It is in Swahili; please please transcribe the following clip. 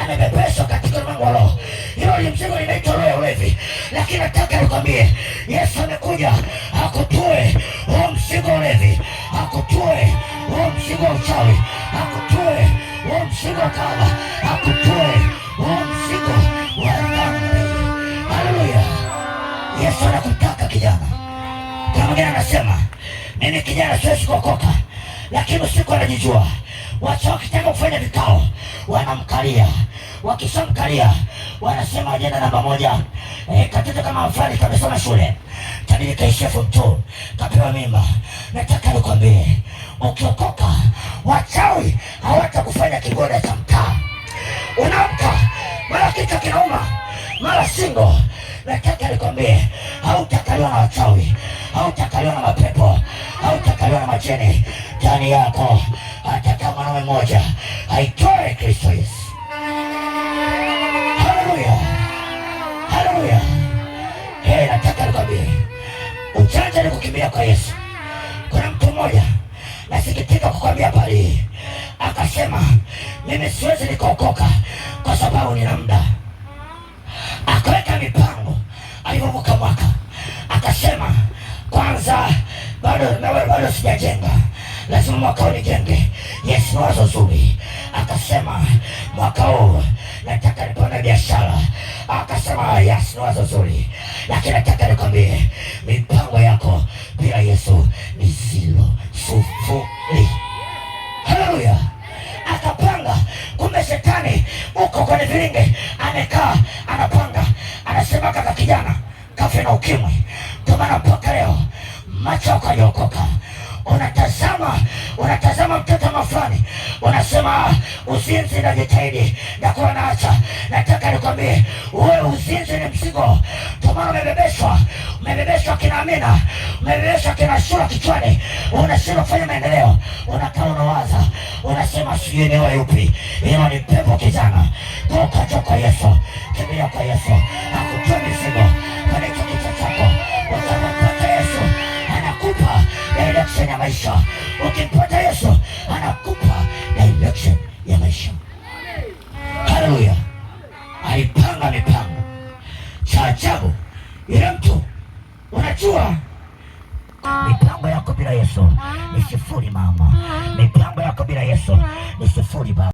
amebebeshwa katika ulimwengu wa roho. Hilo ni mzigo linaitwa roho ya ulevi, lakini nataka nikwambie Yesu amekuja akutoe huo mzigo wa ulevi, akutoe huo mzigo wa uchawi, akutoe huo mzigo wa kahaba, akutoe huo mzigo wa dhambi. Haleluya! Yesu anakutaka kijana. Kuna mwingine anasema mimi kijana siwezi kuokoka, lakini usiku anajijua. Wacha wakitaka kufanya vikao wanamkalia, wakishamkalia wanasema ajenda namba moja, katoto kama mfani kamesoma shule tabidi kaishia form 2 kapewa mimba. Nataka nikwambie ukiokoka wachawi hawatakufanya kigoda cha mtaa. Unaamka mara kichwa kinauma, mara singo. Nataka nikwambie hautakaliwa na wachawi, hautakaliwa na mapepo, hautakaliwa na majini. Ndani yako hata mwanaume mmoja haitoe Kristo Yesu. Haleluya, haleluya. Nataka nikwambie ujanja ni kukimbia kwa Yesu. Kuna mtu mmoja nasikitika kukwambia habari hii, akasema mimi siwezi nikaokoka kwa sababu nina muda. Akaweka mipango, alipovuka mwaka akasema kwanza bado sijajenga, lazima mwaka huu nijenge. Yes, ni wazo zuri. Akasema mwaka huu nataka nipone biashara. Akasema yes, ni wazo zuri, lakini nataka nikwambie mipango yako bila Yesu ni zero, sufuri. Haleluya. Akapanga, kumbe shetani uko kwenye vilinge, amekaa anapanga, anasema kaka kijana kafe na ukimwi. Ndio maana mpaka leo macho yako hajaokoka. Unatazama mtoto mafulani, unasema uzinzi na jitahidi na kuwa naacha. Nataka nikwambie wewe uzinzi ni mzigo. Ndio maana umebebeshwa kina Amina, umebebeshwa kina Shura kichwani, unashindwa kufanya maendeleo. Unakaa unawaza, unasema sijui ni wewe yupi. Hilo ni pepo kijana. Toka kwa Yesu, kimbilia kwa Yesu, akutoe mizigo kwenye kichwa chako. Ukimpata Yesu anakupa direction ya maisha. Ukimpata Yesu anakupa direction ya maisha. Haleluya. Alipanga mipango. Cha ajabu, yule mtu, unajua mipango yako bila Yesu ni sifuri mama. Mipango yako bila Yesu ni sifuri baba.